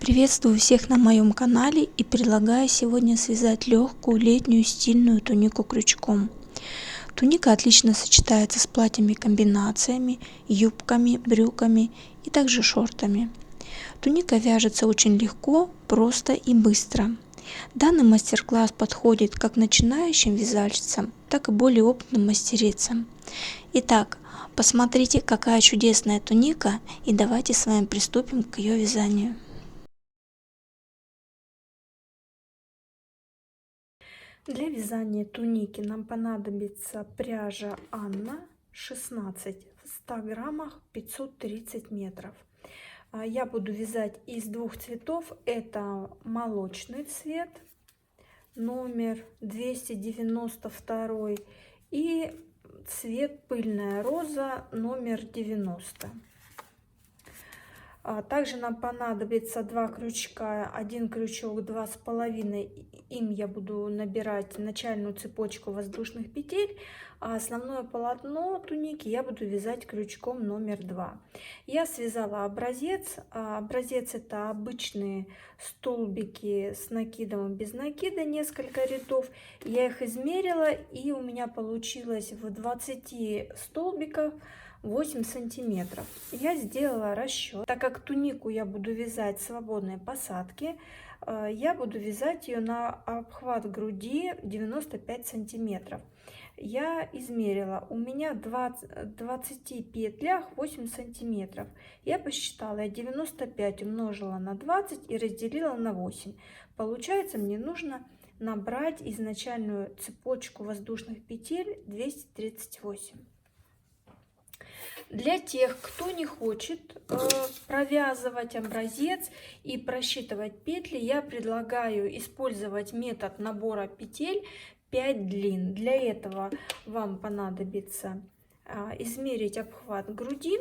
Приветствую всех на моем канале и предлагаю сегодня связать легкую летнюю стильную тунику крючком. Туника отлично сочетается с платьями комбинациями, юбками, брюками и также шортами. Туника вяжется очень легко, просто и быстро. Данный мастер-класс подходит как начинающим вязальщицам, так и более опытным мастерицам. Итак, посмотрите, какая чудесная туника, и давайте с вами приступим к ее вязанию. Для вязания туники нам понадобится пряжа Анна 16 в 100 граммах 530 метров. Я буду вязать из двух цветов. Это молочный цвет, номер 292, и цвет пыльная роза, номер 90. Также нам понадобится два крючка, один крючок 2,5, им я буду набирать начальную цепочку воздушных петель, а основное полотно туники я буду вязать крючком номер 2. Я связала образец. Образец — это обычные столбики с накидом и без накида, несколько рядов. Я их измерила, и у меня получилось в 20 столбиках 8 сантиметров. Я сделала расчет. Так как тунику я буду вязать свободной посадки, я буду вязать ее на обхват груди 95 сантиметров. Я измерила, у меня в 20 петлях 8 сантиметров. Я посчитала, я 95 умножила на 20 и разделила на 8. Получается, мне нужно набрать изначальную цепочку воздушных петель 238. Для тех, кто не хочет провязывать образец и просчитывать петли, я предлагаю использовать метод набора петель 5 длин. Для этого вам понадобится измерить обхват груди.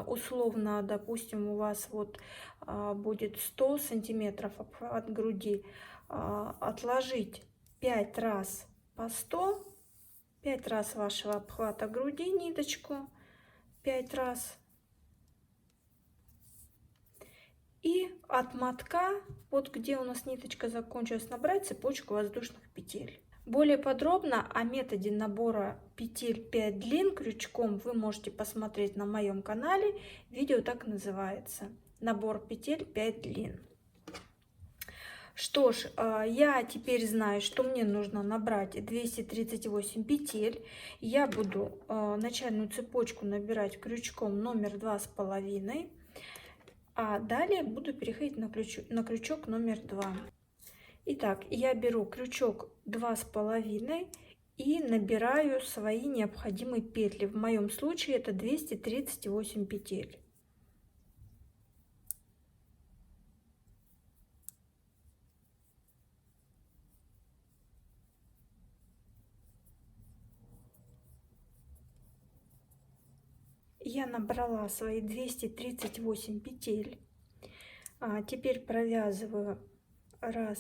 Условно, допустим, у вас вот будет 100 сантиметров обхват груди. Отложить 5 раз по 100. 5 раз вашего обхвата груди ниточку, 5 раз, и от мотка, вот где у нас ниточка закончилась, набрать цепочку воздушных петель. Более подробно о методе набора петель 5 длин крючком вы можете посмотреть на моем канале. Видео так и называется: набор петель 5 длин. Что ж, я теперь знаю, что мне нужно набрать 238 петель. Я буду начальную цепочку набирать крючком номер 2,5, а далее буду переходить на крючок номер 2. Итак, я беру крючок 2,5 и набираю свои необходимые петли. В моем случае это 238 петель. Я набрала свои 238 петель. Теперь провязываю 1,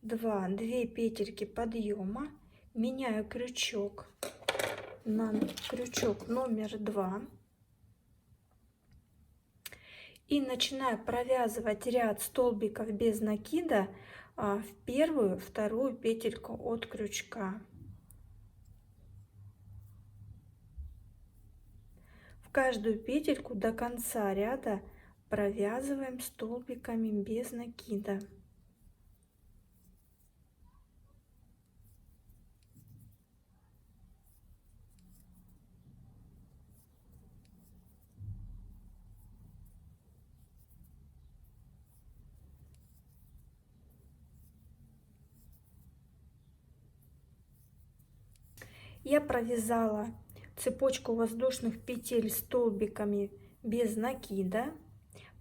2, 2 петельки подъема, меняю крючок на крючок номер 2 и начинаю провязывать ряд столбиков без накида в первую, вторую петельку от крючка. В каждую петельку до конца ряда провязываем столбиками без накида. Я провязала цепочку воздушных петель столбиками без накида,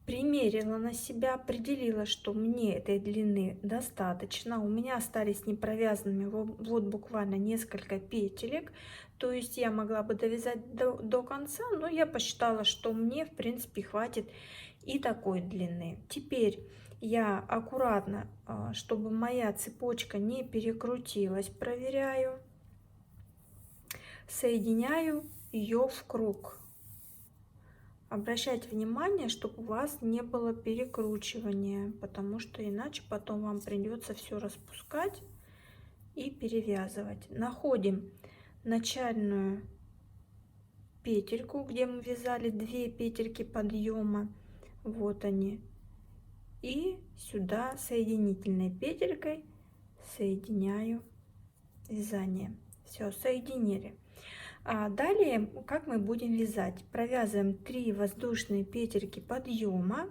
примерила на себя, определила, что мне этой длины достаточно. У меня остались не провязанными вот буквально несколько петелек, то есть я могла бы довязать до конца, но я посчитала, что мне в принципе хватит и такой длины. Теперь я аккуратно, чтобы моя цепочка не перекрутилась, проверяю, соединяю ее в круг. Обращайте внимание, чтобы у вас не было перекручивания, потому что иначе потом вам придется все распускать и перевязывать. Находим начальную петельку, где мы вязали 2 петельки подъема. Вот они. И сюда соединительной петелькой соединяю вязание. Все, соединили. А далее, как мы будем вязать? Провязываем 3 воздушные петельки подъема.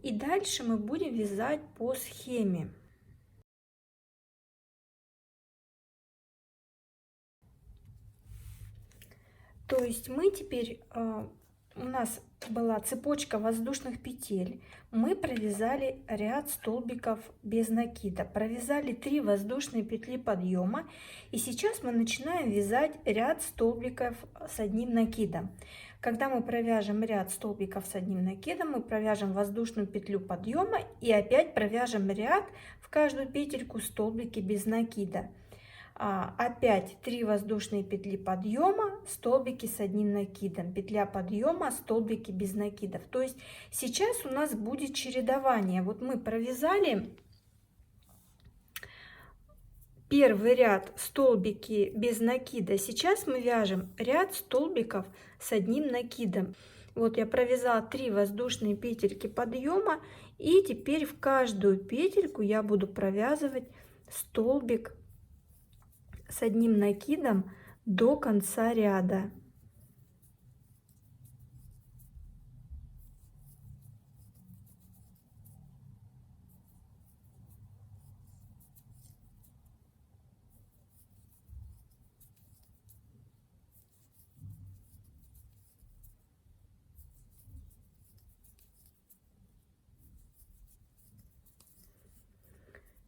И дальше мы будем вязать по схеме. То есть мы теперь, у нас была цепочка воздушных петель, мы провязали ряд столбиков без накида, провязали 3 воздушные петли подъема, и сейчас мы начинаем вязать ряд столбиков с одним накидом. Когда мы провяжем ряд столбиков с одним накидом, мы провяжем воздушную петлю подъема и опять провяжем ряд в каждую петельку столбики без накида. Опять 3 воздушные петли подъема, столбики с одним накидом, петля подъема, столбики без накидов. То есть сейчас у нас будет чередование. Вот мы провязали первый ряд столбики без накида, сейчас мы вяжем ряд столбиков с одним накидом. Вот я провязала 3 воздушные петельки подъема, и теперь в каждую петельку я буду провязывать столбик с одним накидом до конца ряда.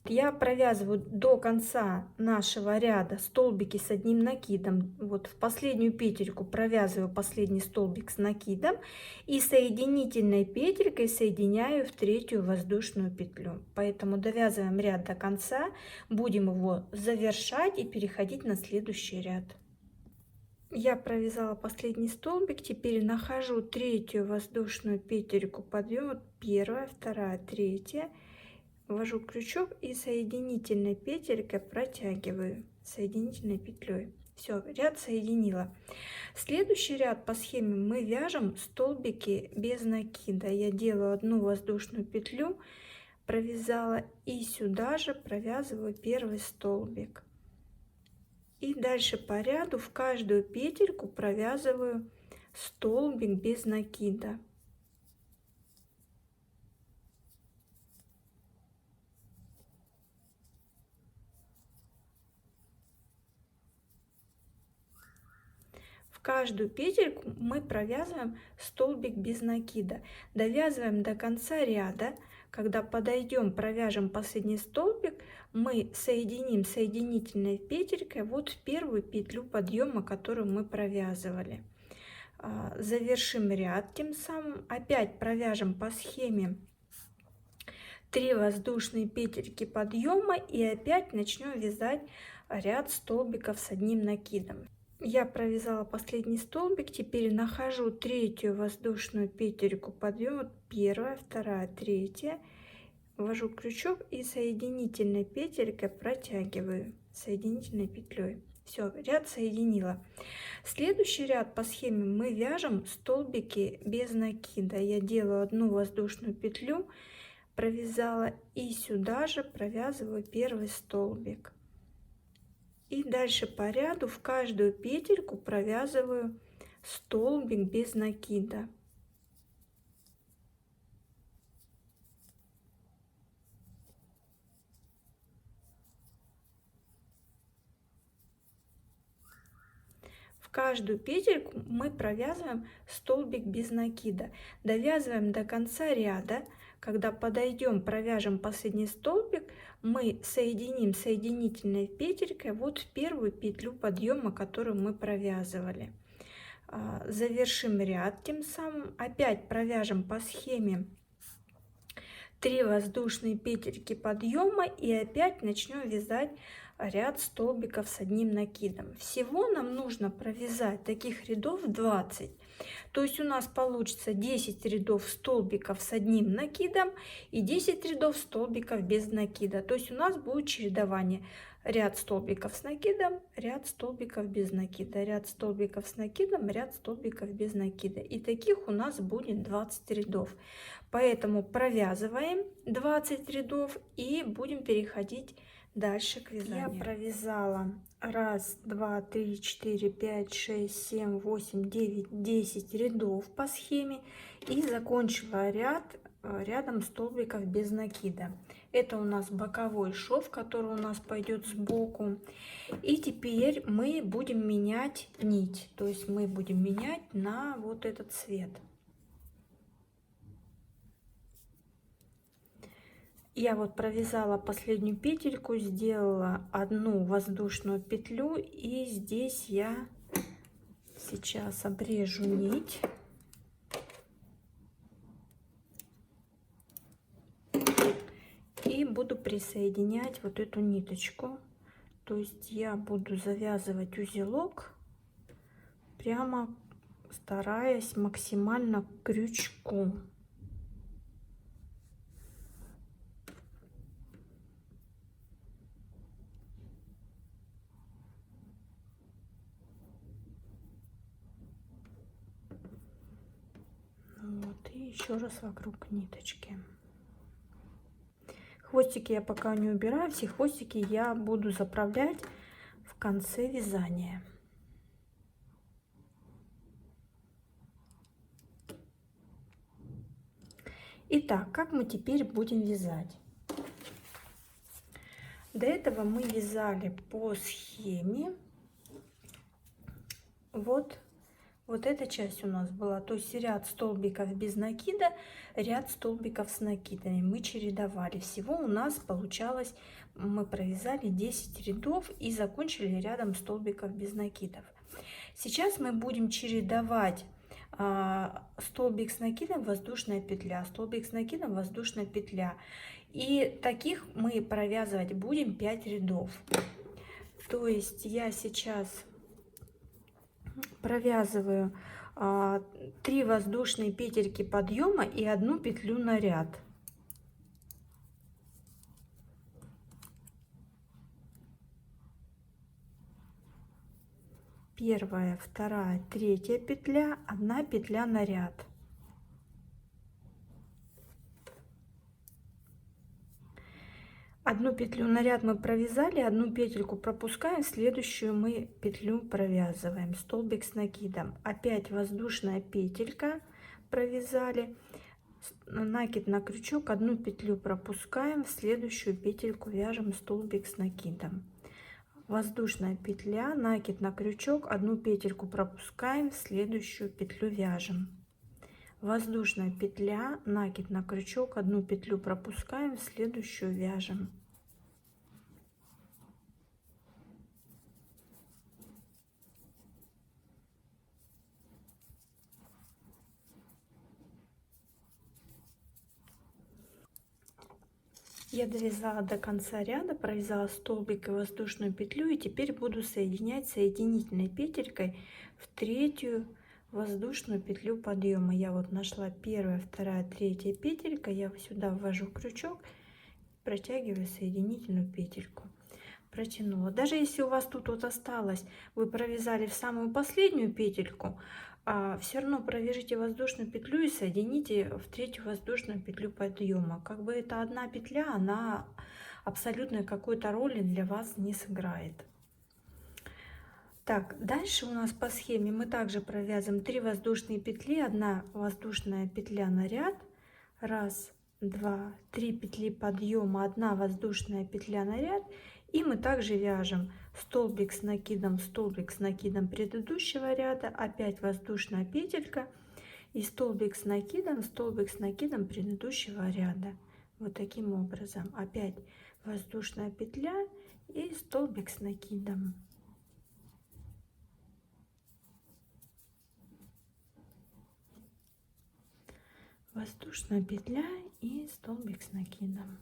Я провязываю до конца нашего ряда столбики с одним накидом. Вот в последнюю петельку провязываю последний столбик с накидом и соединительной петелькой соединяю в 3-ю воздушную петлю. Поэтому довязываем ряд до конца, будем его завершать и переходить на следующий ряд. Я провязала последний столбик, теперь нахожу 3-ю воздушную петельку подъема, 1-я, 2-я, 3-я. Ввожу крючок и соединительной петелькой протягиваю соединительной петлей. Все, ряд соединила. Следующий ряд по схеме мы вяжем столбики без накида. Я делаю 1 воздушную петлю, провязала, и сюда же провязываю 1-й столбик. И дальше по ряду в каждую петельку провязываю столбик без накида. В каждую петельку мы провязываем столбик без накида, довязываем до конца ряда. Когда подойдем, провяжем последний столбик, мы соединим соединительной петелькой вот в 1-ю петлю подъема, которую мы провязывали. Завершим ряд, тем самым опять провяжем по схеме 3 воздушные петельки подъема и опять начнем вязать ряд столбиков с одним накидом. Я провязала последний столбик, теперь нахожу 3-ю воздушную петельку подъема, 1-я, 2-я, 3-я, ввожу крючок и соединительной петелькой протягиваю соединительной петлей. Все, ряд соединила. Следующий ряд по схеме мы вяжем столбики без накида. Я делаю 1 воздушную петлю, провязала, и сюда же провязываю 1-й столбик. И дальше по ряду в каждую петельку провязываю столбик без накида. В каждую петельку мы провязываем столбик без накида, довязываем до конца ряда. Когда подойдем, провяжем последний столбик, мы соединим соединительной петелькой вот в 1-ю петлю подъема, которую мы провязывали. Завершим ряд, тем самым опять провяжем по схеме 3 воздушные петельки подъема и опять начнем вязать ряд столбиков с одним накидом. Всего нам нужно провязать таких рядов 20. То есть у нас получится 10 рядов столбиков с одним накидом и 10 рядов столбиков без накида. То есть у нас будет чередование: ряд столбиков с накидом, ряд столбиков без накида, ряд столбиков с накидом, ряд столбиков без накида. И таких у нас будет 20 рядов. Поэтому провязываем 20 рядов и будем переходить дальше к вязанию. Я провязала 1, 2, 3, 4, 5, 6, 7, 8, 9, 10 рядов по схеме и закончила рядом столбиков без накида. Это у нас боковой шов, который у нас пойдет сбоку. И теперь мы будем менять нить, то есть мы будем менять на вот этот цвет. Я вот провязала последнюю петельку, сделала одну воздушную петлю, и здесь я сейчас обрежу нить. И буду присоединять вот эту ниточку. То есть я буду завязывать узелок, прямо стараясь максимально к крючку. Вот, и еще раз вокруг ниточки. Хвостики я пока не убираю, все хвостики я буду заправлять в конце вязания. Итак, как мы теперь будем вязать? До этого мы вязали по схеме. Вот эта часть у нас была, то есть ряд столбиков без накида, ряд столбиков с накидами. Мы чередовали. Всего у нас получалось, мы провязали 10 рядов и закончили рядом столбиков без накидов. Сейчас мы будем чередовать столбик с накидом, воздушная петля, столбик с накидом, воздушная петля. И таких мы провязывать будем 5 рядов. То есть я сейчас провязываю 3 воздушные петельки подъема и 1 петлю на ряд. Первая, вторая, третья петля, 1 петля на ряд. Одну петлю на ряд мы провязали, 1 петельку пропускаем, следующую мы петлю провязываем, столбик с накидом. Опять воздушная петелька, провязали, накид на крючок, 1 петлю пропускаем, в следующую петельку вяжем столбик с накидом. Воздушная петля, накид на крючок, 1 петельку пропускаем, в следующую петлю вяжем. Воздушная петля, накид на крючок, 1 петлю пропускаем, в следующую вяжем. Я довязала до конца ряда, провязала столбик и воздушную петлю, и теперь буду соединять соединительной петелькой в 3-ю воздушную петлю подъема. Я вот нашла 1, 2, 3 петелька, я сюда ввожу крючок, протягиваю соединительную петельку, протянула. Даже если у вас тут вот осталось, вы провязали в самую последнюю петельку, все равно провяжите воздушную петлю и соедините в 3-ю воздушную петлю подъема. Как бы это одна петля, она абсолютно какой-то роли для вас не сыграет. Так, дальше у нас по схеме мы также провязываем 3 воздушные петли, 1 воздушная петля на ряд, 1, 2, 3 петли подъема, 1 воздушная петля на ряд, и мы также вяжем столбик с накидом предыдущего ряда, опять воздушная петелька и столбик с накидом предыдущего ряда. Вот таким образом, опять воздушная петля и столбик с накидом. Воздушная петля и столбик с накидом.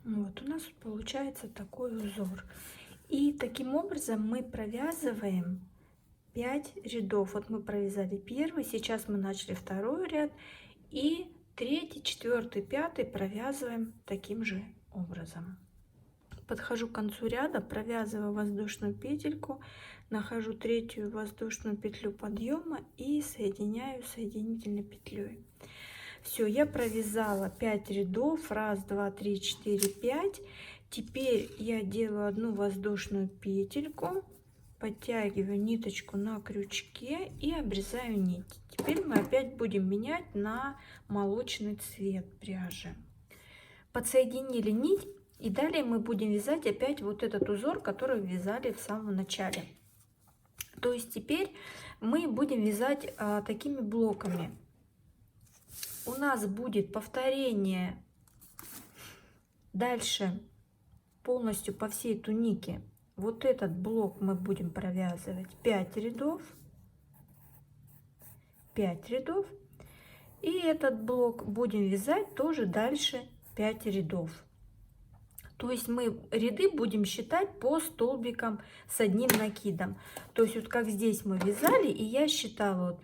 Вот у нас получается такой узор. И таким образом мы провязываем 5 рядов. Вот мы провязали первый, сейчас мы начали второй ряд, и третий, четвертый, пятый провязываем таким же образом. Подхожу к концу ряда, провязываю воздушную петельку, нахожу третью воздушную петлю подъема и соединяю соединительной петлей. Все, я провязала 5 рядов, 1, 2, 3, 4, 5. Теперь я делаю одну воздушную петельку, подтягиваю ниточку на крючке и обрезаю нить. Теперь мы опять будем менять на молочный цвет пряжи. Подсоединили нить, и далее мы будем вязать опять вот этот узор, который вязали в самом начале. То есть теперь мы будем вязать такими блоками. У нас будет повторение дальше полностью по всей тунике. Вот этот блок мы будем провязывать 5 рядов, 5 рядов, и этот блок будем вязать тоже дальше 5 рядов. То есть мы ряды будем считать по столбикам с одним накидом. То есть вот как здесь мы вязали, и я считала вот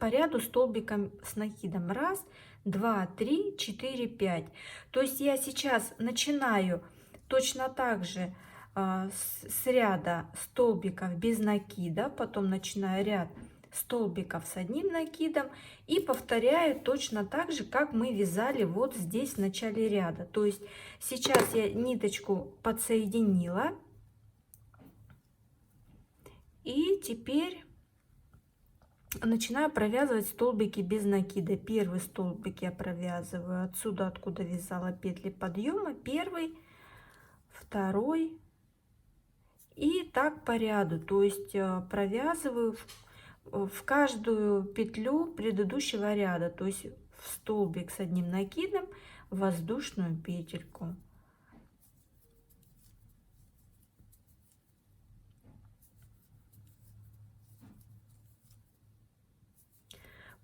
по ряду столбиком с накидом. 1, 2, 3, 4, 5. То есть я сейчас начинаю точно так же с ряда столбиков без накида, потом начинаю ряд столбиков с одним накидом и повторяю точно так же, как мы вязали вот здесь в начале ряда. То есть сейчас я ниточку подсоединила, и теперь начинаю провязывать столбики без накида. Первый столбик я провязываю отсюда, откуда вязала петли подъема, первый, второй, и так по ряду. То есть провязываю в каждую петлю предыдущего ряда, то есть в столбик с одним накидом воздушную петельку.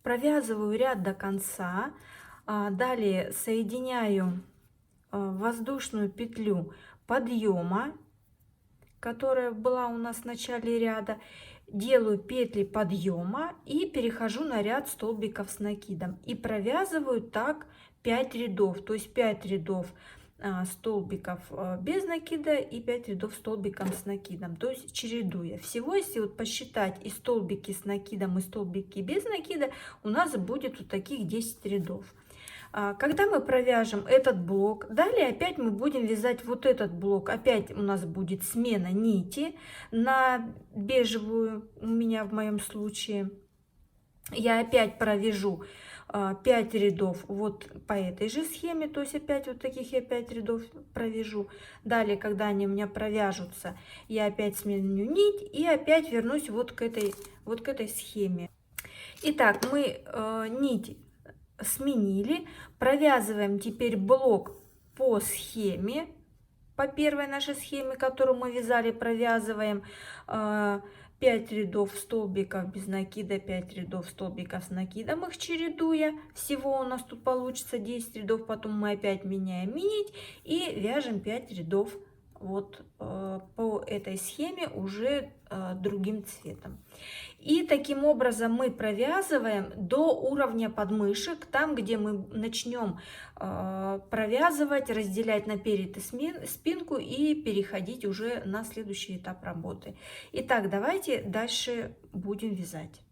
Провязываю ряд до конца, далее соединяю воздушную петлю подъема, которая была у нас в начале ряда, делаю петли подъема и перехожу на ряд столбиков с накидом и провязываю так 5 рядов, то есть 5 рядов столбиков без накида и 5 рядов столбиком с накидом, то есть чередуя. Всего, если вот посчитать и столбики с накидом, и столбики без накида, у нас будет вот таких 10 рядов. Когда мы провяжем этот блок, далее опять мы будем вязать вот этот блок. Опять у нас будет смена нити на бежевую, у меня в моем случае. Я опять провяжу 5 рядов вот по этой же схеме, то есть опять вот таких я 5 рядов провяжу. Далее, когда они у меня провяжутся, я опять сменю нить и опять вернусь вот к этой схеме. Итак, мы нить сменили, провязываем теперь блок по схеме, по первой нашей схеме, которую мы вязали, провязываем 5 рядов столбиков без накида, 5 рядов столбиков с накидом, их чередуя. Всего у нас тут получится 10 рядов, потом мы опять меняем нить и вяжем 5 рядов вот по этой схеме уже другим цветом. И таким образом мы провязываем до уровня подмышек, там, где мы начнем провязывать, разделять на перед и спинку и переходить уже на следующий этап работы. Итак, давайте дальше будем вязать.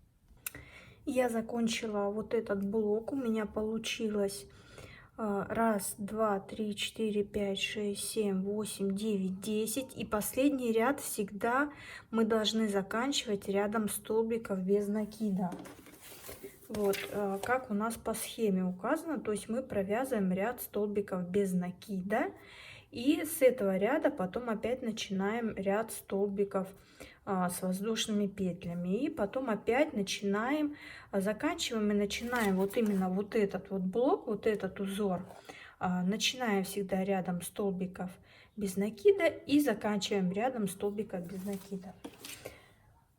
Я закончила вот этот блок, у меня получилось 1, 2, 3, 4, 5, 6, 7, 8, 9, 10. И последний ряд всегда мы должны заканчивать рядом столбиков без накида. Вот как у нас по схеме указано. То есть мы провязываем ряд столбиков без накида. И с этого ряда потом опять начинаем ряд столбиков с воздушными петлями. И потом опять начинаем, заканчиваем и начинаем вот именно вот этот вот блок, вот этот узор. Начинаем всегда рядом столбиков без накида и заканчиваем рядом столбиков без накида.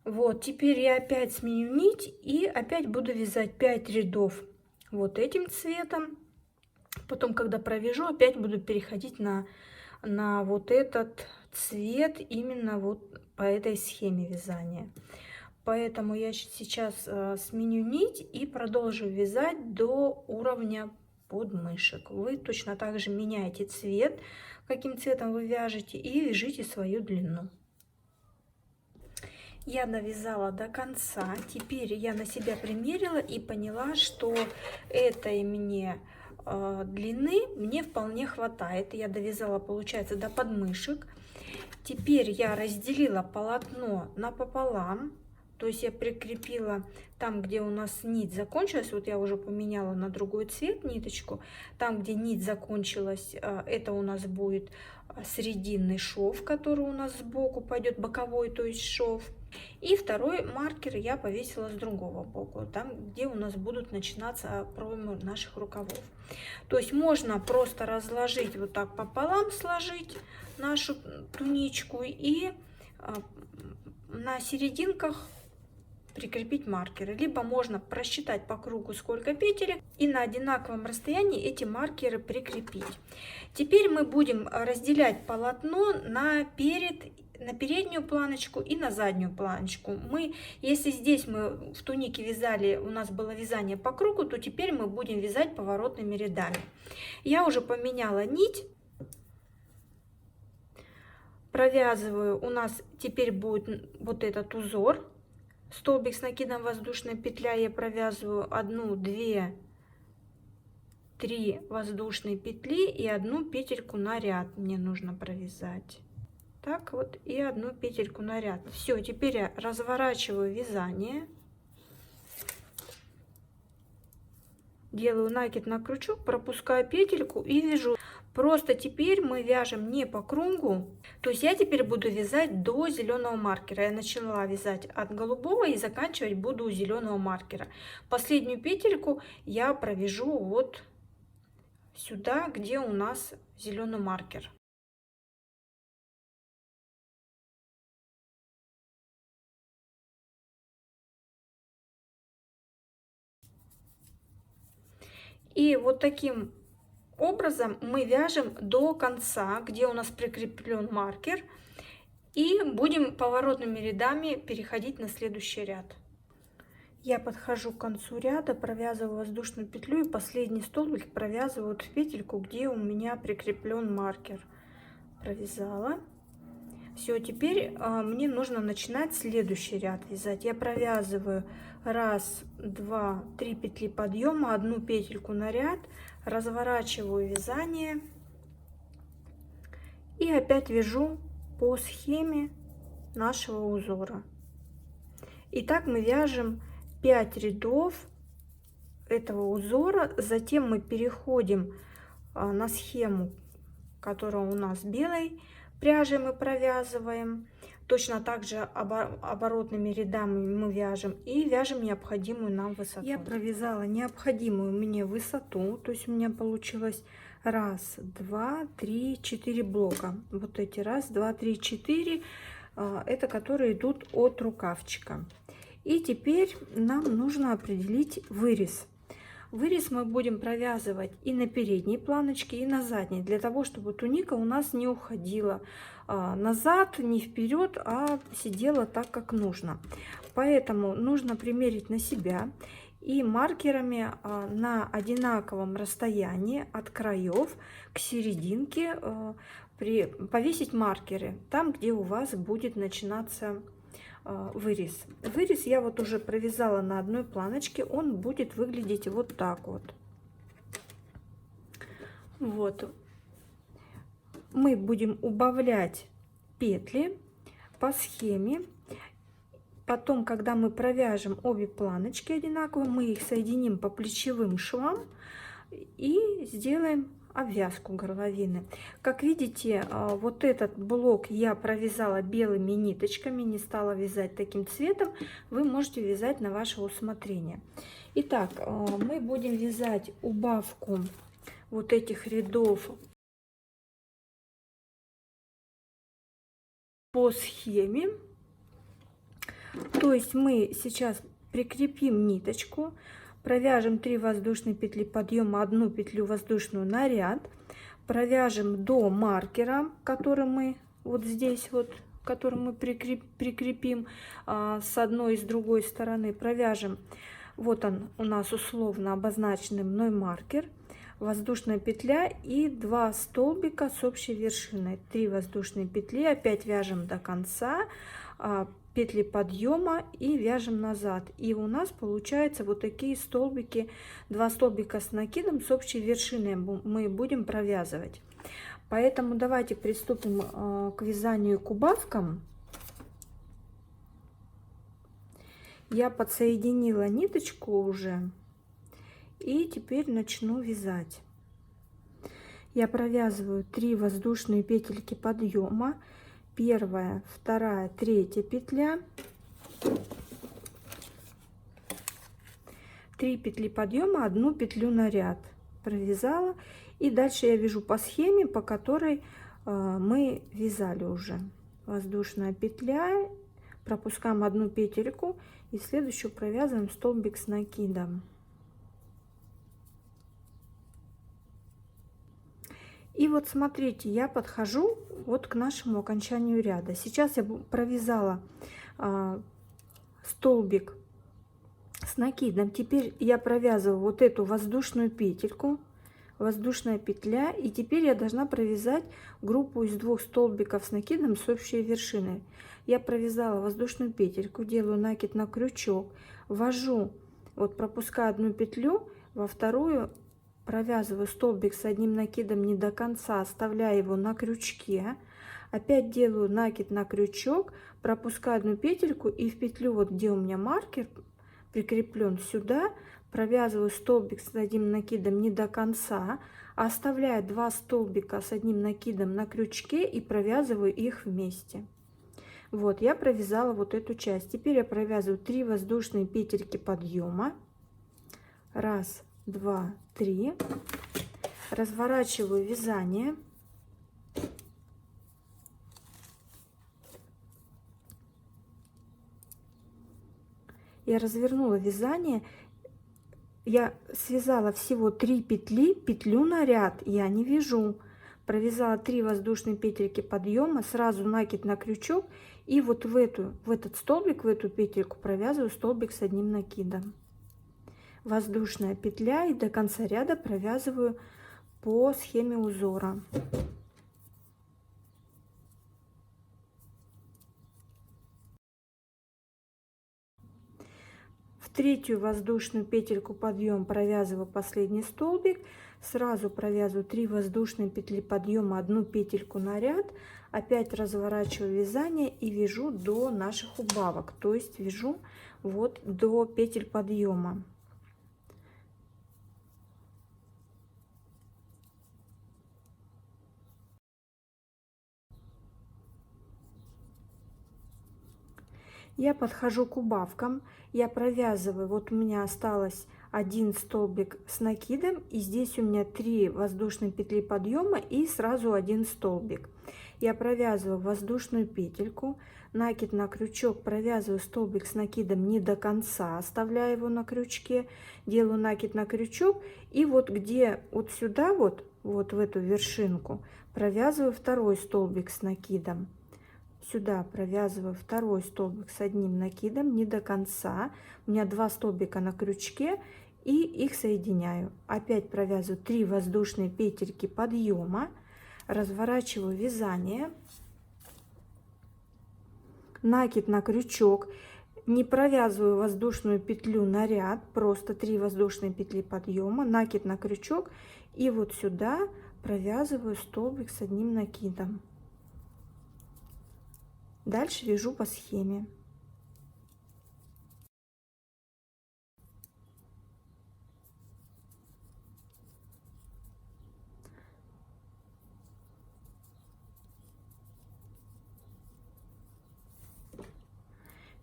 Вот, теперь я опять сменю нить и опять буду вязать 5 рядов вот этим цветом. Потом, когда провяжу, опять буду переходить на вот этот цвет, именно вот по этой схеме вязания. Поэтому я сейчас сменю нить и продолжу вязать до уровня подмышек. Вы точно так же меняете цвет, каким цветом вы вяжете, и вяжите свою длину. Я довязала до конца. Теперь я на себя примерила и поняла, что этой мне длины мне вполне хватает. Я довязала, получается, до подмышек. Теперь я разделила полотно напополам. То есть я прикрепила там, где у нас нить закончилась, вот я уже поменяла на другой цвет ниточку. Там, где нить закончилась, это у нас будет срединный шов, который у нас сбоку пойдет, боковой, то есть шов. И второй маркер я повесила с другого боку, там, где у нас будут начинаться проймы наших рукавов. То есть можно просто разложить вот так пополам, сложить нашу туничку и на серединках прикрепить маркеры. Либо можно просчитать по кругу, сколько петелек, и на одинаковом расстоянии эти маркеры прикрепить. Теперь мы будем разделять полотно на переднюю планочку и на заднюю планочку. Если здесь мы в тунике вязали, у нас было вязание по кругу, то теперь мы будем вязать поворотными рядами. Я уже поменяла нить. Провязываю, у нас теперь будет вот этот узор. Столбик с накидом воздушная петля, я провязываю 1, 2, 3 воздушные петли и 1 петельку на ряд мне нужно провязать. Так вот, и 1 петельку на ряд. Все, теперь я разворачиваю вязание. Делаю накид на крючок, пропускаю петельку и вяжу. Просто теперь мы вяжем не по кругу, то есть я теперь буду вязать до зеленого маркера. Я начала вязать от голубого и заканчивать буду у зеленого маркера. Последнюю петельку я провяжу вот сюда, где у нас зеленый маркер. И вот таким образом мы вяжем до конца, где у нас прикреплен маркер, и будем поворотными рядами переходить на следующий ряд. Я подхожу к концу ряда, провязываю воздушную петлю и последний столбик провязываю в петельку, где у меня прикреплен маркер. Провязала. Все, теперь мне нужно начинать следующий ряд вязать. Я провязываю 1, 2, 3 петли подъема, 1 петельку на ряд, разворачиваю вязание и опять вяжу по схеме нашего узора. И так мы вяжем 5 рядов этого узора, затем мы переходим на схему, которая у нас белой пряжей мы провязываем. Точно так же оборотными рядами мы вяжем и вяжем необходимую нам высоту. Я провязала необходимую мне высоту, то есть у меня получилось 1, 2, 3, 4 блока. Вот эти 1, 2, 3, 4, это которые идут от рукавчика. И теперь нам нужно определить вырез. Вырез мы будем провязывать и на передней планочке, и на задней, для того, чтобы туника у нас не уходила назад, не вперед, а сидела так, как нужно. Поэтому нужно примерить на себя и маркерами на одинаковом расстоянии от краев к серединке повесить маркеры там, где у вас будет начинаться вырез. Вырез я вот уже провязала на одной планочке, он будет выглядеть вот так вот. Вот. Мы будем убавлять петли по схеме. Потом, когда мы провяжем обе планочки одинаково, мы их соединим по плечевым швам и сделаем обвязку горловины. Как видите, вот этот блок я провязала белыми ниточками, не стала вязать таким цветом. Вы можете вязать на ваше усмотрение. Итак, мы будем вязать убавку вот этих рядов по схеме. То есть мы сейчас прикрепим ниточку, Провяжем 3 воздушные петли подъема, 1 петлю воздушную на ряд, провяжем до маркера, который мы вот здесь вот, который мы прикрепим с одной и с другой стороны, провяжем. Вот он у нас условно обозначенный мной маркер, воздушная петля и 2 столбика с общей вершиной, 3 воздушные петли, опять вяжем до конца, петли подъема и вяжем назад, и у нас получается вот такие столбики, 2 столбика с накидом с общей вершиной мы будем провязывать. Поэтому давайте приступим к вязанию к убавкам. Я подсоединила ниточку уже и теперь начну вязать. Я провязываю 3 воздушные петельки подъема, первая, вторая, третья петля, 3 петли подъема, 1 петлю на ряд провязала, и дальше я вяжу по схеме, по которой мы вязали уже. Воздушная петля, пропускаем 1 петельку и следующую провязываем столбик с накидом. И вот смотрите, я подхожу вот к нашему окончанию ряда. Сейчас я провязала столбик с накидом. Теперь я провязываю вот эту воздушную петельку, воздушная петля, и теперь я должна провязать группу из 2 столбиков с накидом с общей вершиной. Я провязала воздушную петельку, делаю накид на крючок, ввожу, вот пропускаю 1 петлю, во вторую провязываю столбик с одним накидом не до конца, оставляя его на крючке, опять делаю накид на крючок, пропускаю 1 петельку и в петлю, вот где у меня маркер прикреплен, сюда провязываю столбик с одним накидом не до конца, оставляю 2 столбика с одним накидом на крючке и провязываю их вместе. Вот я провязала вот эту часть. Теперь я провязываю 3 воздушные петельки подъема, 1, 2, 3, разворачиваю вязание, я развернула вязание, я связала всего 3 петли, петлю на ряд я не вяжу, провязала 3 воздушные петельки подъема, сразу накид на крючок, и вот в этот столбик, в эту петельку провязываю столбик с одним накидом, воздушная петля, и до конца ряда провязываю по схеме узора. В третью воздушную петельку подъем провязываю последний столбик, сразу провязываю 3 воздушные петли подъема, 1 петельку на ряд, опять разворачиваю вязание и вяжу до наших убавок, то есть вяжу вот до петель подъема. Я подхожу к убавкам, я провязываю, вот у меня осталось 1 столбик с накидом, и здесь у меня 3 воздушные петли подъема и сразу 1 столбик. Я провязываю воздушную петельку, накид на крючок, провязываю столбик с накидом не до конца, оставляю его на крючке, делаю накид на крючок, и вот где вот сюда вот в эту вершинку провязываю 2 столбик с накидом. Сюда провязываю 2 столбик с одним накидом не до конца, у меня 2 столбика на крючке, и их соединяю. Опять провязываю 3 воздушные петельки подъема, разворачиваю вязание, накид на крючок, не провязываю воздушную петлю на ряд, просто 3 воздушные петли подъема, накид на крючок, и вот сюда провязываю столбик с одним накидом. Дальше вяжу по схеме.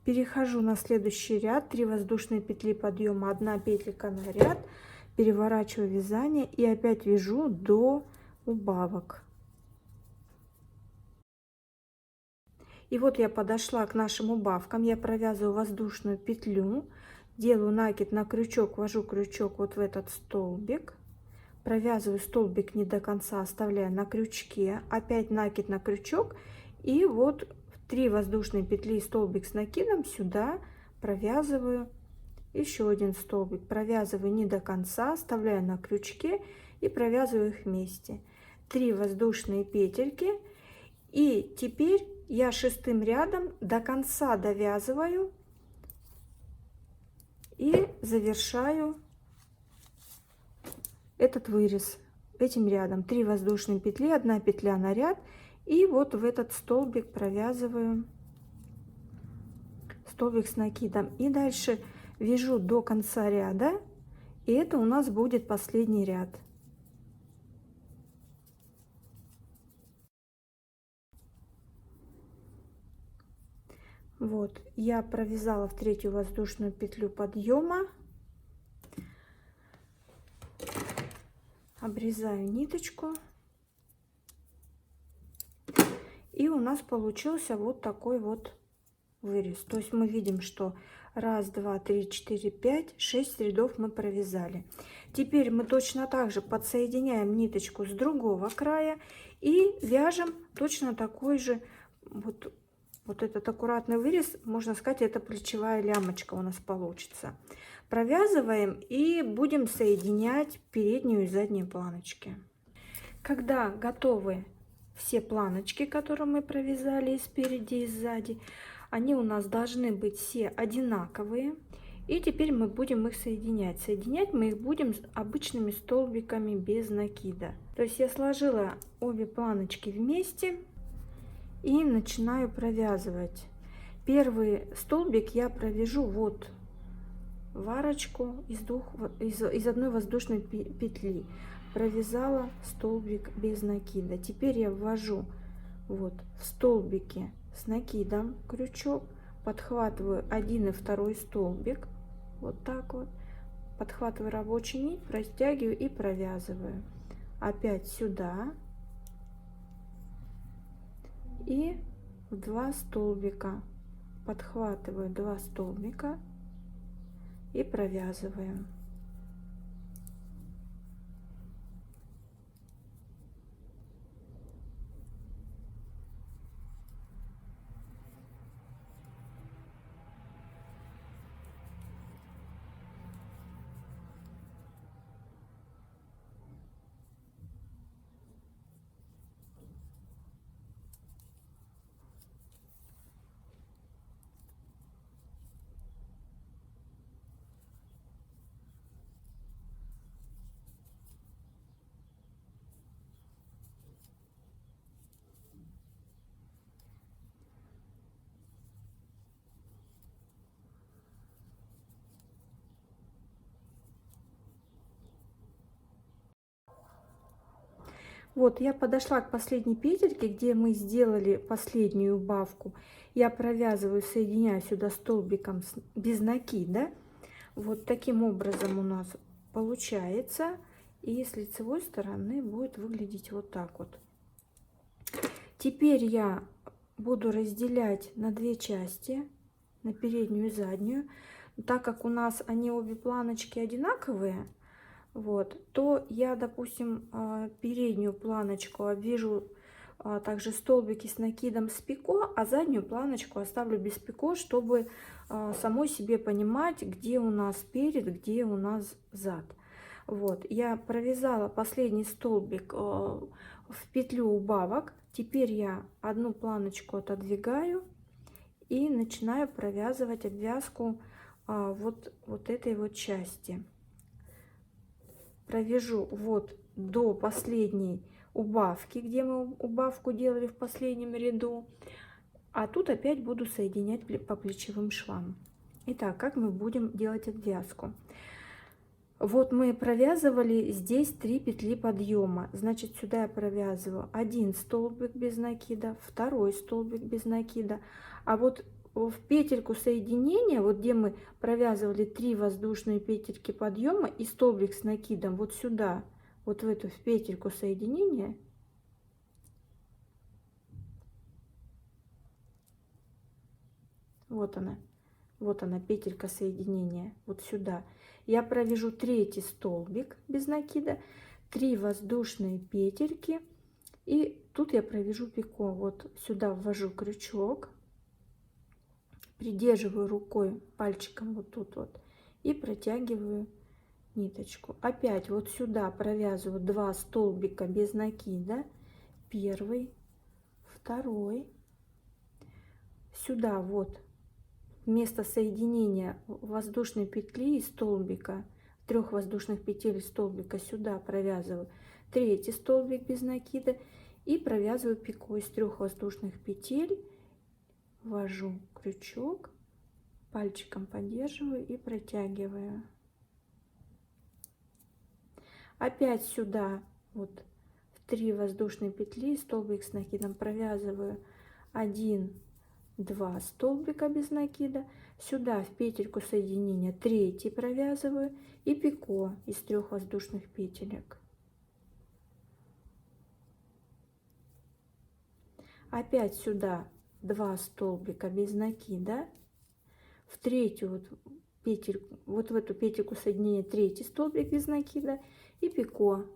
Перехожу на следующий ряд, 3 воздушные петли подъема, 1 петелька на ряд, переворачиваю вязание и опять вяжу до убавок. И вот я подошла к нашим убавкам, я провязываю воздушную петлю, делаю накид на крючок, ввожу крючок вот в этот столбик, провязываю столбик не до конца, оставляя на крючке, опять накид на крючок, и вот 3 воздушные петли, столбик с накидом, сюда провязываю еще один столбик, провязываю не до конца, оставляю на крючке и провязываю их вместе. 3 воздушные петельки, и теперь я 6-м рядом до конца довязываю и завершаю этот вырез этим рядом. 3 воздушные петли, 1 петля на ряд, и вот в этот столбик провязываю столбик с накидом, и дальше вяжу до конца ряда, и это у нас будет последний ряд. Вот, я провязала в 3-ю воздушную петлю подъема, обрезаю ниточку, и у нас получился вот такой вот вырез. То есть мы видим, что 1, 2, 3, 4, 5, 6 рядов мы провязали. Теперь мы точно так же подсоединяем ниточку с другого края и вяжем точно такой же вот этот аккуратный вырез, можно сказать, это плечевая лямочка у нас получится. Провязываем и будем соединять переднюю и заднюю планочки. Когда готовы все планочки, которые мы провязали и спереди, и сзади, они у нас должны быть все одинаковые. И теперь мы будем их соединять. Соединять мы их будем обычными столбиками без накида. То есть я сложила обе планочки вместе и начинаю провязывать. Первый столбик я провяжу вот в арочку из одной воздушной петли. Провязала столбик без накида. Теперь я ввожу вот в столбике с накидом крючок, подхватываю 1 и 2 столбик, вот так вот, подхватываю рабочую нить, растягиваю и провязываю. Опять сюда и в 2 столбика подхватываю 2 столбика и провязываю. Вот я подошла к последней петельке, где мы сделали последнюю убавку. Я провязываю, соединяю сюда столбиком без накида. Вот таким образом у нас получается. И с лицевой стороны будет выглядеть вот так вот. Теперь я буду разделять на 2 части, на переднюю и заднюю. Так как у нас они обе планочки одинаковые, вот, то я, допустим, переднюю планочку обвяжу также столбики с накидом с пико, а заднюю планочку оставлю без пико, чтобы самой себе понимать, где у нас перед, где у нас зад. Вот, я провязала последний столбик в петлю убавок. Теперь я одну планочку отодвигаю и начинаю провязывать обвязку вот этой вот части. Провяжу вот до последней убавки, где мы убавку делали в последнем ряду, а тут опять буду соединять по плечевым швам. Итак, как мы будем делать обвязку? Вот мы провязывали здесь 3 петли подъема, значит сюда я провязываю 1 столбик без накида, 2 столбик без накида, а вот в петельку соединения, вот где мы провязывали 3 воздушные петельки подъема и столбик с накидом, вот сюда, вот в эту петельку соединения, вот она, Вот она, петелька соединения, вот сюда. Я провяжу третий столбик без накида, 3 воздушные петельки, и тут я провяжу пико. Вот сюда ввожу крючок, придерживаю рукой, пальчиком вот тут вот, и протягиваю ниточку. Опять вот сюда провязываю 2 столбика без накида, первый, второй. Сюда вот вместо соединения воздушной петли и столбика, 3 воздушных петель столбика, сюда провязываю третий столбик без накида и провязываю пико из 3 воздушных петель, ввожу крючок, пальчиком поддерживаю и протягиваю. Опять сюда вот в 3 воздушные петли столбик с накидом провязываю 1, 2 столбика без накида, сюда в петельку соединения третий провязываю и пико из 3 воздушных петелек. Опять сюда 2 столбика без накида, в третью вот петельку, вот в эту петельку соединения третий столбик без накида и пико.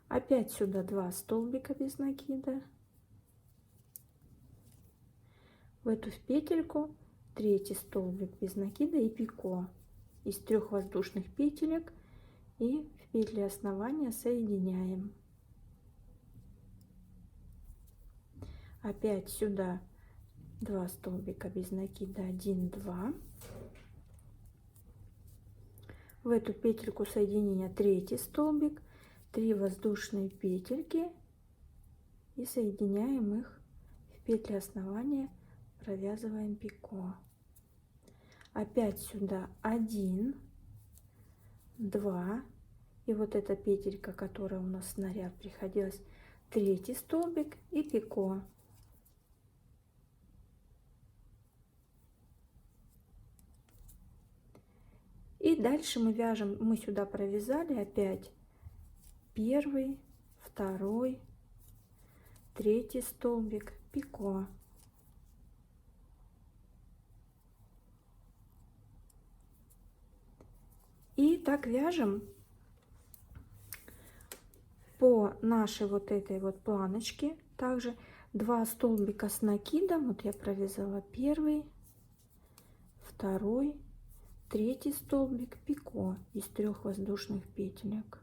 Опять сюда 2 столбика без накида, в эту петельку третий столбик без накида и пико из 3 воздушных петелек, и в петли основания соединяем. Опять сюда 2 столбика без накида, 1, 2, в эту петельку соединения третий столбик, 3 воздушные петельки и соединяем их в петли основания, провязываем пико. Опять сюда 1, 2, и вот эта петелька, которая у нас снаряд приходилась, третий столбик и пико. И дальше мы вяжем, мы сюда провязали опять первый, второй, третий столбик, пико. И так вяжем по нашей вот этой вот планочке. Также 2 столбика с накидом. Вот я провязала первый, второй, третий столбик, пико из 3 воздушных петелек.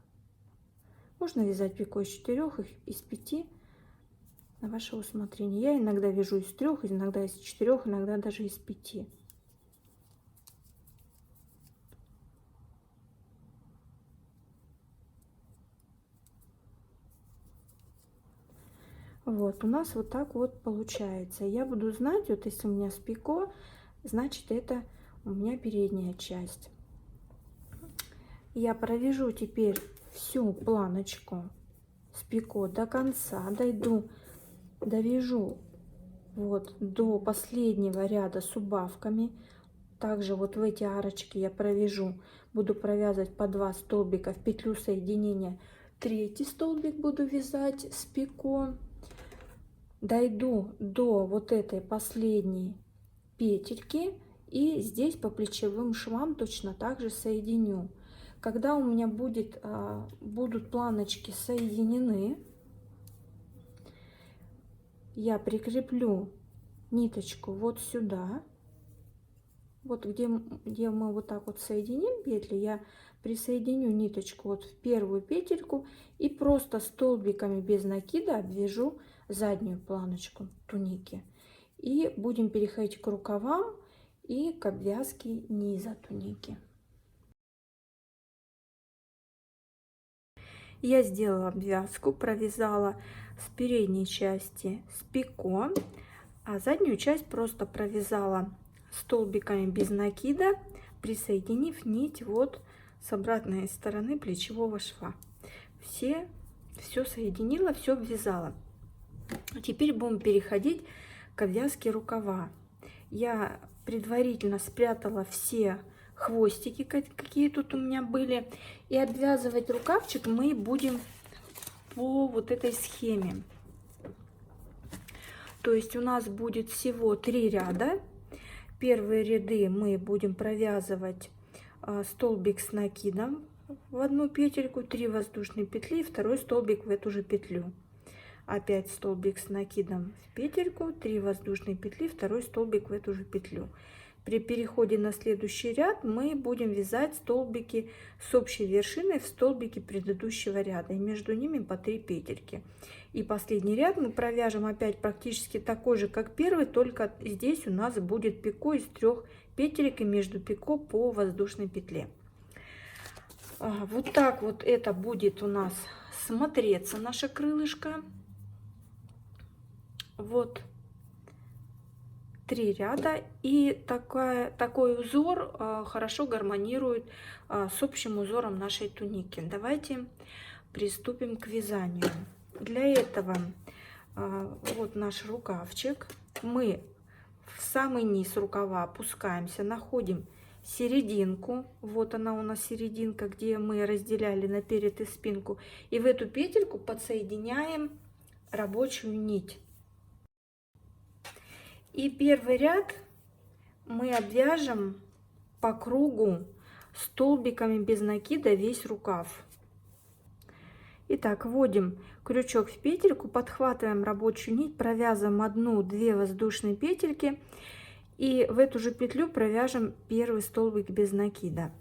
Можно вязать пико из 4, из 5, на ваше усмотрение. Я иногда вяжу из 3, иногда из 4, иногда даже из 5. Вот у нас вот так вот получается. Я буду знать, вот если у меня с пико, значит это у меня передняя часть. Я провяжу теперь всю планочку с пико до конца, довяжу вот до последнего ряда с убавками. Также вот в эти арочки я провяжу, буду провязывать по 2 столбика в петлю соединения, третий столбик буду вязать с пико, дойду до вот этой последней петельки и здесь по плечевым швам точно так же соединю. Когда у меня будут планочки соединены, я прикреплю ниточку вот сюда, вот где мы вот так вот соединим петли, я присоединю ниточку вот в первую петельку и просто столбиками без накида обвяжу заднюю планочку туники. И будем переходить к рукавам и к обвязке низа туники. Я сделала обвязку, провязала с передней части с пико, а заднюю часть просто провязала столбиками без накида, присоединив нить вот с обратной стороны плечевого шва. Все соединила, все обвязала. Теперь будем переходить к обвязке рукава. Я предварительно спрятала все хвостики, какие тут у меня были. И обвязывать рукавчик мы будем по вот этой схеме. То есть у нас будет всего 3 ряда. Первые ряды мы будем провязывать столбик с накидом в одну петельку, 3 воздушные петли и второй столбик в эту же петлю. Опять столбик с накидом в петельку, 3 воздушные петли, второй столбик в эту же петлю. При переходе на следующий ряд мы будем вязать столбики с общей вершиной в столбике предыдущего ряда, и между ними по 3 петельки. И последний ряд мы провяжем опять практически такой же, как первый, только здесь у нас будет пико из 3 петелек, и между пико по воздушной петле. Вот так вот это будет у нас смотреться, наше крылышко. Вот 3 ряда, и такой узор хорошо гармонирует с общим узором нашей туники. Давайте приступим к вязанию. Для этого вот наш рукавчик. Мы в самый низ рукава опускаемся, находим серединку. Вот она у нас серединка, где мы разделяли наперед и спинку. И в эту петельку подсоединяем рабочую нить. И первый ряд мы обвяжем по кругу столбиками без накида весь рукав. Итак, вводим крючок в петельку, подхватываем рабочую нить, провязываем 1-2 воздушные петельки и в эту же петлю провяжем первый столбик без накида.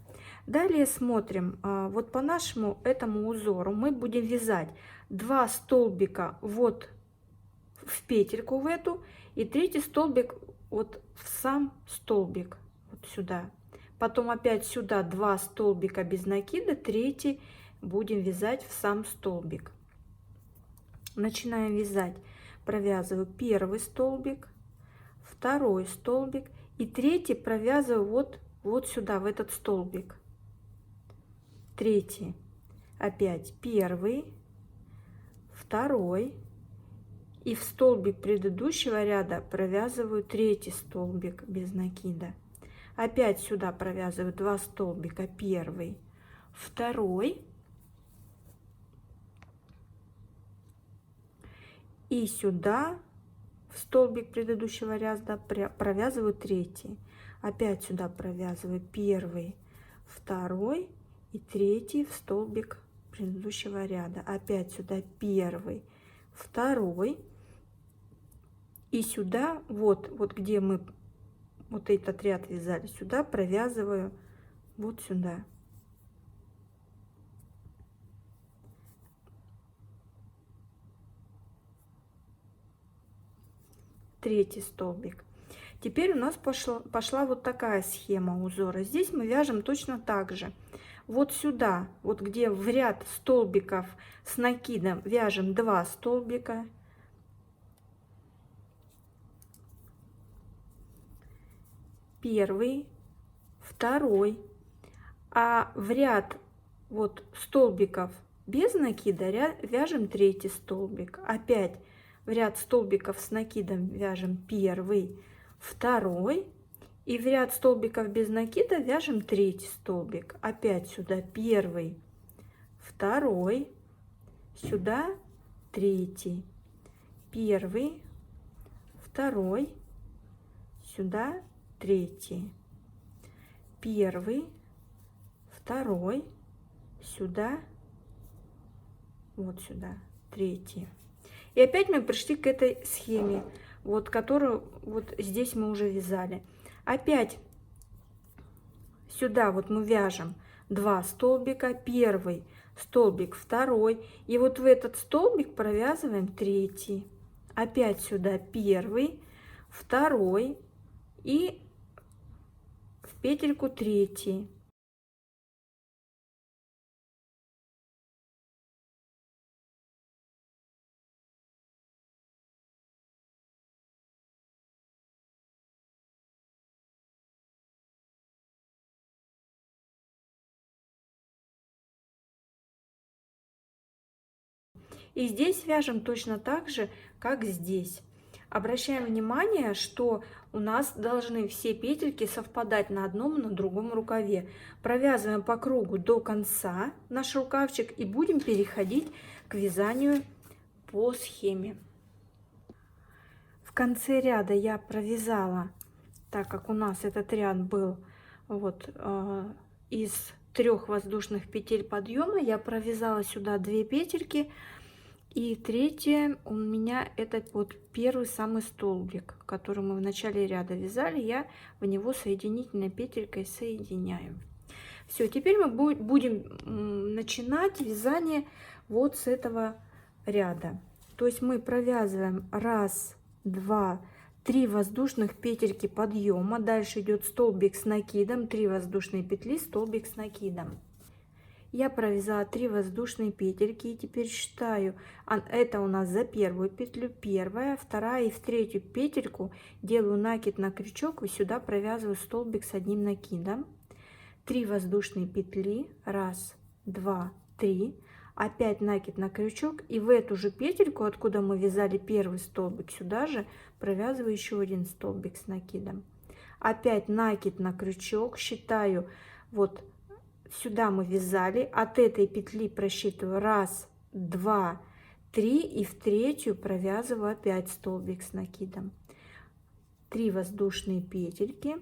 Далее смотрим, вот по нашему этому узору мы будем вязать 2 столбика вот в петельку в эту, и третий столбик вот в сам столбик, вот сюда. Потом опять сюда 2 столбика без накида, третий будем вязать в сам столбик. Начинаем вязать. Провязываю первый столбик, второй столбик и третий провязываю вот сюда, в этот столбик. Третий. Опять первый, второй. И в столбик предыдущего ряда провязываю третий столбик без накида. Опять сюда провязываю 2 столбика, первый, второй. И сюда в столбик предыдущего ряда провязываю третий. Опять сюда провязываю первый, второй и третий в столбик предыдущего ряда. Опять сюда первый, второй. И сюда, вот где мы вот этот ряд вязали, сюда провязываю вот сюда. Третий столбик. Теперь у нас пошла вот такая схема узора. Здесь мы вяжем точно так же. Вот сюда, вот где в ряд столбиков с накидом вяжем 2 столбика. Первый, второй, а в ряд вот столбиков без накида вяжем третий столбик. Опять в ряд столбиков с накидом вяжем первый, второй, и в ряд столбиков без накида вяжем третий столбик. Опять сюда первый, второй, сюда третий, первый, второй, сюда третий, первый, второй, сюда, вот сюда, третий. И опять мы пришли к этой схеме, вот которую вот здесь мы уже вязали. Опять сюда вот мы вяжем 2 столбика, первый столбик, второй, и вот в этот столбик провязываем третий. Опять сюда первый, второй и в петельку третий. И здесь вяжем точно так же, как здесь. Обращаем внимание, что у нас должны все петельки совпадать на одном и на другом рукаве. Провязываем по кругу до конца наш рукавчик и будем переходить к вязанию по схеме. В конце ряда я провязала, так как у нас этот ряд был вот из 3 воздушных петель подъема, я провязала сюда 2 петельки. И третье у меня это вот первый самый столбик, который мы в начале ряда вязали, я в него соединительной петелькой соединяю. Все, теперь мы будем начинать вязание вот с этого ряда. То есть мы провязываем 1, 2, 3 воздушных петельки подъема, дальше идет столбик с накидом, 3 воздушные петли, столбик с накидом. Я провязала 3 воздушные петельки и теперь считаю, это у нас за первую петлю, первая, вторая, и в третью петельку делаю накид на крючок и сюда провязываю столбик с одним накидом. 3 воздушные петли, 1, 2, 3, опять накид на крючок, и в эту же петельку, откуда мы вязали первый столбик, сюда же провязываю еще один столбик с накидом. Опять накид на крючок, считаю, вот сюда мы вязали, от этой петли просчитываю 1, 2, 3 и в третью провязываю опять столбик с накидом. 3 воздушные петельки,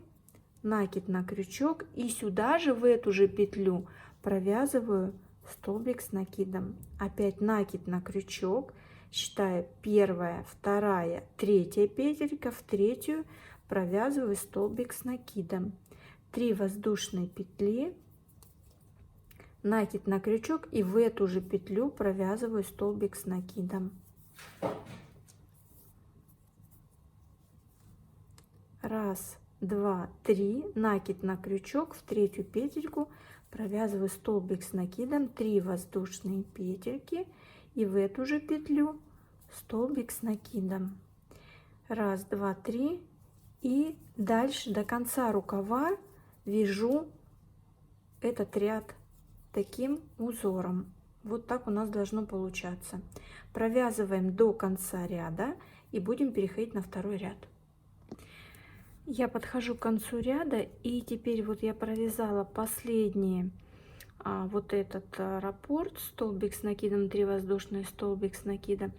накид на крючок, и сюда же в эту же петлю провязываю столбик с накидом. Опять накид на крючок, считаю 1, 2, 3 петелька, в третью провязываю столбик с накидом. 3 воздушные петли, накид на крючок, и в эту же петлю провязываю столбик с накидом. 1, 2, 3, накид на крючок, в третью петельку провязываю столбик с накидом, 3 воздушные петельки, и в эту же петлю столбик с накидом. 1, 2, 3, и дальше до конца рукава вяжу этот ряд таким узором. Вот так у нас должно получаться. Провязываем до конца ряда и будем переходить на второй ряд. Я подхожу к концу ряда, и теперь вот я провязала последние вот этот раппорт, столбик с накидом, 3 воздушные, столбик с накидом.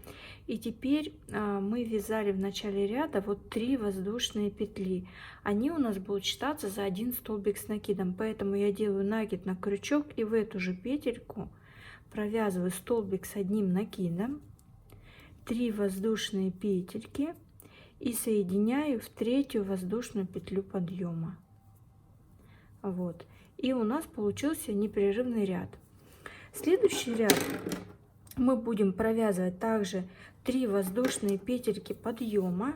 И теперь мы вязали в начале ряда вот 3 воздушные петли. Они у нас будут считаться за один столбик с накидом, поэтому я делаю накид на крючок и в эту же петельку провязываю столбик с одним накидом, 3 воздушные петельки и соединяю в третью воздушную петлю подъема. Вот. И у нас получился непрерывный ряд. Следующий ряд мы будем провязывать также 3 воздушные петельки подъема.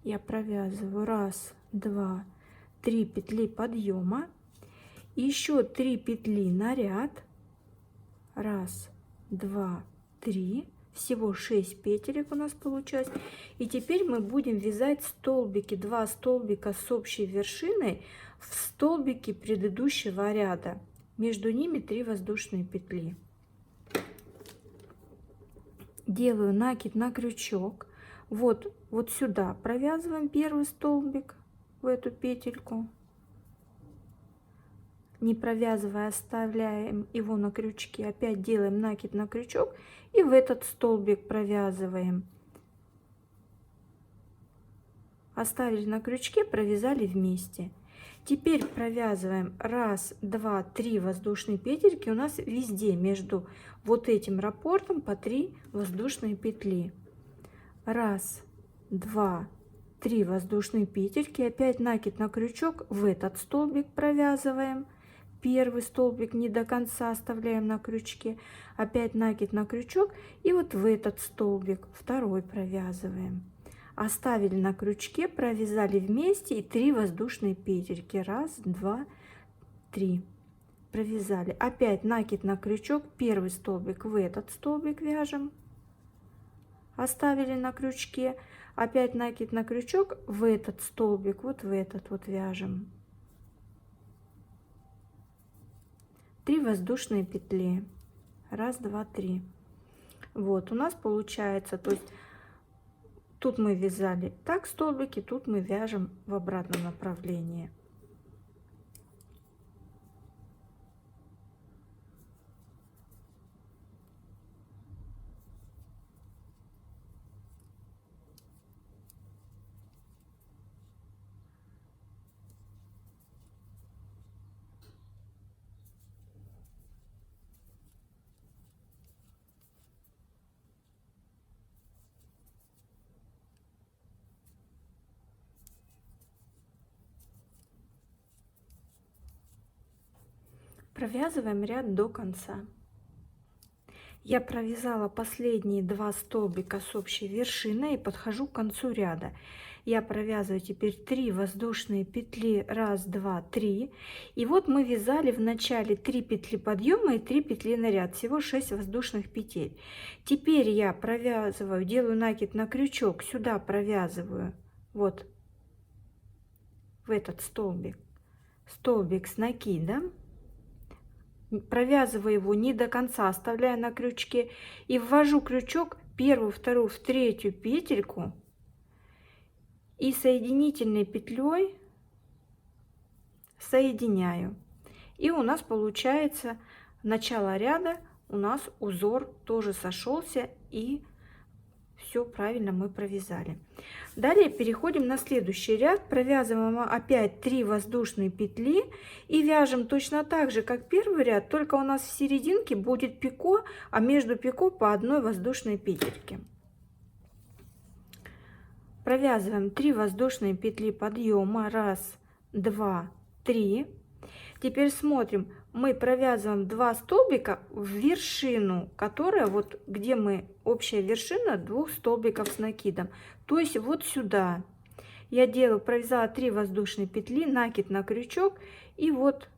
Я провязываю 1, 2, 3 петли подъема, еще 3 петли на ряд, 1, 2, 3. Всего 6 петелек у нас получилось. И теперь мы будем вязать столбики, 2 столбика с общей вершиной в столбике предыдущего ряда. Между ними 3 воздушные петли. Делаю накид на крючок. Вот сюда провязываем первый столбик в эту петельку. Не провязывая, оставляем его на крючке. Опять делаем накид на крючок и в этот столбик провязываем. Оставили на крючке, провязали вместе. Теперь провязываем 1, 2, 3 воздушные петельки. У нас везде между вот этим раппортом по 3 воздушные петли. 1, 2, 3 воздушные петельки. Опять накид на крючок, в этот столбик провязываем. Первый столбик не до конца оставляем на крючке, опять накид на крючок, и вот в этот столбик второй провязываем. Оставили на крючке, провязали вместе и 3 воздушные петельки. 1, 2, 3. Провязали. Опять накид на крючок, первый столбик в этот столбик вяжем. Оставили на крючке, опять накид на крючок, в этот столбик, вот в этот вот вяжем. 3 воздушные петли. 1, 2, 3. Вот у нас получается, то есть тут мы вязали так столбики, тут мы вяжем в обратном направлении. Провязываем ряд до конца. Я провязала последние 2 столбика с общей вершиной и подхожу к концу ряда. Я провязываю теперь 3 воздушные петли, 1, 2, 3. И вот мы вязали в начале 3 петли подъема и 3 петли на ряд, всего 6 воздушных петель. Теперь я провязываю, делаю накид на крючок, сюда провязываю вот в этот столбик, столбик с накидом. Провязываю его не до конца, оставляя на крючке, и ввожу крючок первую, вторую, в третью петельку и соединительной петлей соединяю. И у нас получается начало ряда, у нас узор тоже сошелся, и все правильно мы провязали. Далее переходим на следующий ряд, провязываем опять 3 воздушные петли и вяжем точно так же, как первый ряд, только у нас в серединке будет пико, а между пико по одной воздушной петельке. Провязываем 3 воздушные петли подъема, 1, 2, 3. Теперь смотрим, мы провязываем 2 столбика в вершину, которая вот где мы, общая вершина 2 столбиков с накидом, то есть вот сюда. Я делаю, провязала 3 воздушные петли, накид на крючок, и вот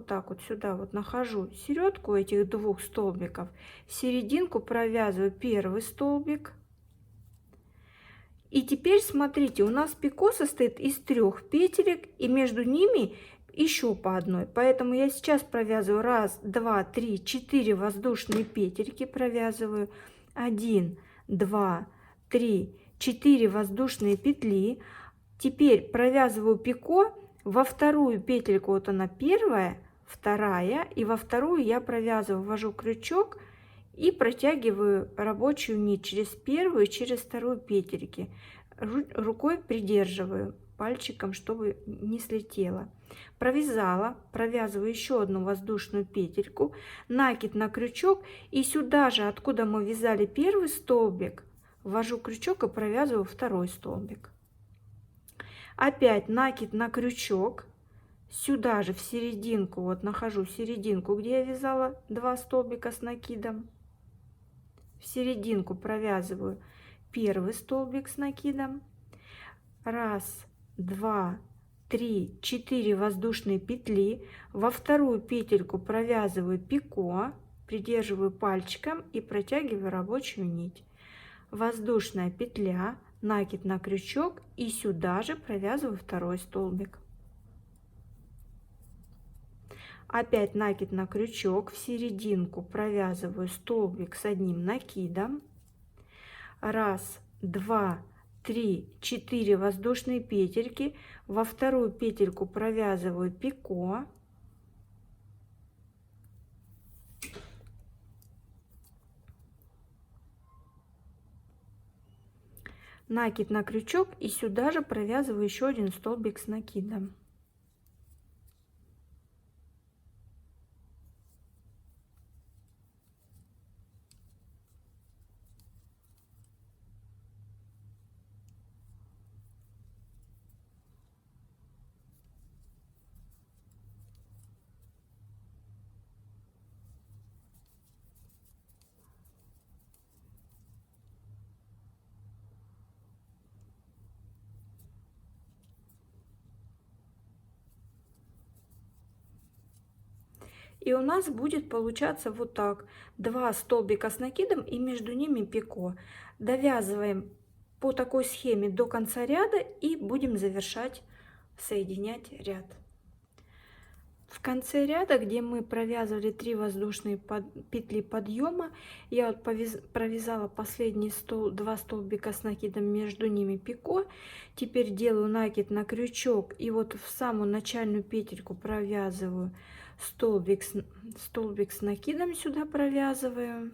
так вот сюда вот нахожу середку этих 2 столбиков, серединку провязываю первый столбик. И теперь смотрите, у нас пико состоит из 3 петелек, и между ними еще по одной, поэтому я сейчас провязываю 1, 2, 3, 4 воздушные петельки, провязываю 1, 2, 3, 4 воздушные петли. Теперь провязываю пико во вторую петельку, вот она первая, вторая, и во вторую я провязываю, ввожу крючок и протягиваю рабочую нить через первую и через вторую петельки, рукой придерживаю пальчиком, чтобы не слетело. Провязала, провязываю еще одну воздушную петельку, накид на крючок, и сюда же, откуда мы вязали первый столбик, ввожу крючок и провязываю второй столбик. Опять накид на крючок, сюда же в серединку, вот нахожу серединку, где я вязала 2 столбика с накидом, в серединку провязываю первый столбик с накидом, 1, 2, 3, 4 воздушные петли, во вторую петельку провязываю пико, придерживаю пальчиком и протягиваю рабочую нить, воздушная петля, накид на крючок, и сюда же провязываю второй столбик. Опять накид на крючок, в серединку провязываю столбик с одним накидом, 1, 2, 3, 4 воздушные петельки, во вторую петельку провязываю пико, накид на крючок, и сюда же провязываю еще один столбик с накидом. И у нас будет получаться вот так: 2 столбика с накидом и между ними пико. Довязываем по такой схеме до конца ряда и будем завершать, соединять ряд. В конце ряда, где мы провязывали 3 воздушные петли подъема, я вот провязала последний 2 столбика с накидом, между ними пико. Теперь делаю накид на крючок и вот в самую начальную петельку провязываю столбик с накидом, сюда провязываю.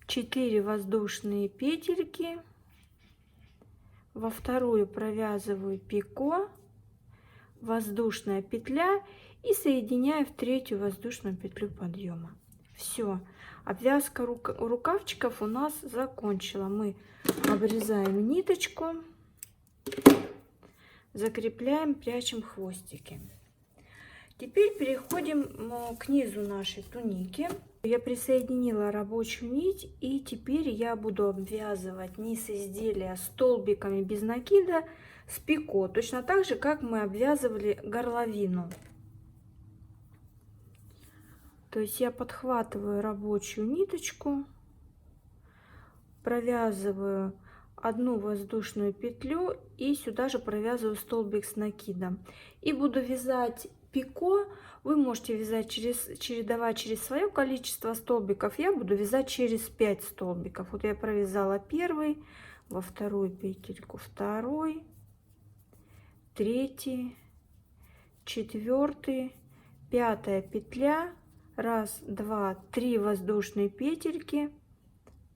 Четыре воздушные петельки. Во вторую провязываю пико, воздушная петля и соединяю в третью воздушную петлю подъема. Все, обвязка рукавчиков у нас закончила. Мы обрезаем ниточку, закрепляем, прячем хвостики. Теперь переходим к низу нашей туники. Я присоединила рабочую нить, и теперь я буду обвязывать низ изделия столбиками без накида с пико, точно так же, как мы обвязывали горловину. То есть я подхватываю рабочую ниточку, провязываю одну воздушную петлю и сюда же провязываю столбик с накидом. И буду вязать пико. Вы можете вязать чередовать через свое количество столбиков. Я буду вязать через 5 столбиков. Вот я провязала первый, во вторую петельку второй, третий, четвертый, пятая петля, раз, два, три воздушные петельки,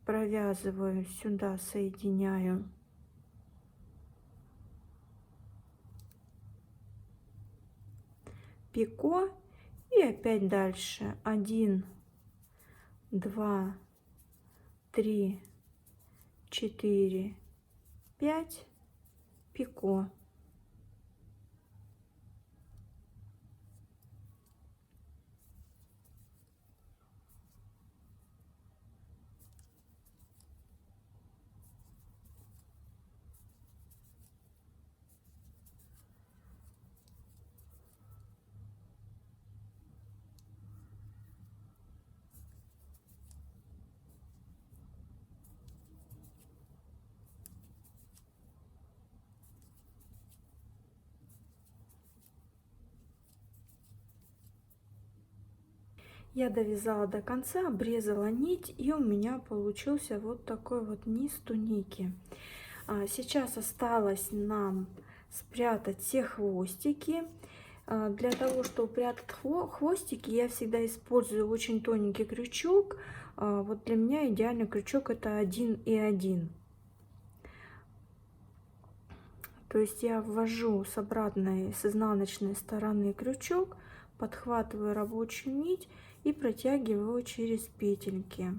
провязываю сюда, соединяю. Пико и опять дальше 1, 2, 3, 4, 5 пико. Я довязала до конца, обрезала нить, и у меня получился вот такой вот низ туники. Сейчас осталось нам спрятать все хвостики. Для того, чтобы прятать хвостики, я всегда использую очень тоненький крючок. Вот для меня идеальный крючок это 1,1. То есть я ввожу с обратной, с изнаночной стороны крючок, подхватываю рабочую нить и протягиваю через петельки.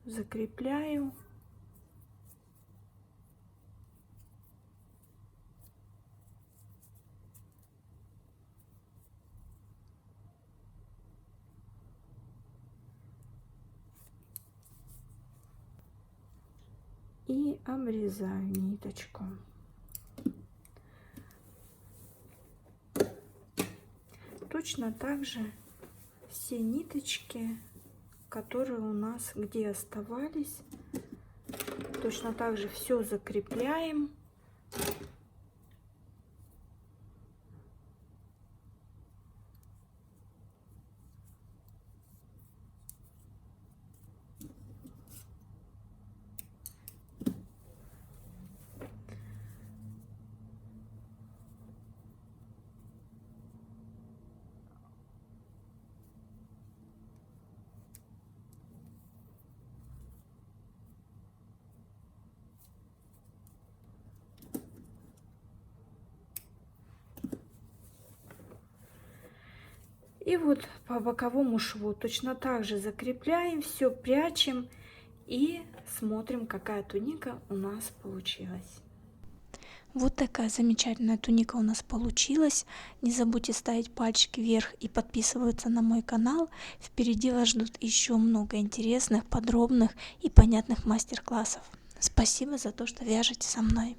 Закрепляю. И обрезаю ниточку. Точно так же все ниточки, которые у нас где оставались, точно так же все закрепляем. И вот по боковому шву точно так же закрепляем, все прячем и смотрим, какая туника у нас получилась. Вот такая замечательная туника у нас получилась. Не забудьте ставить пальчики вверх и подписываться на мой канал. Впереди вас ждут еще много интересных, подробных и понятных мастер-классов. Спасибо за то, что вяжете со мной.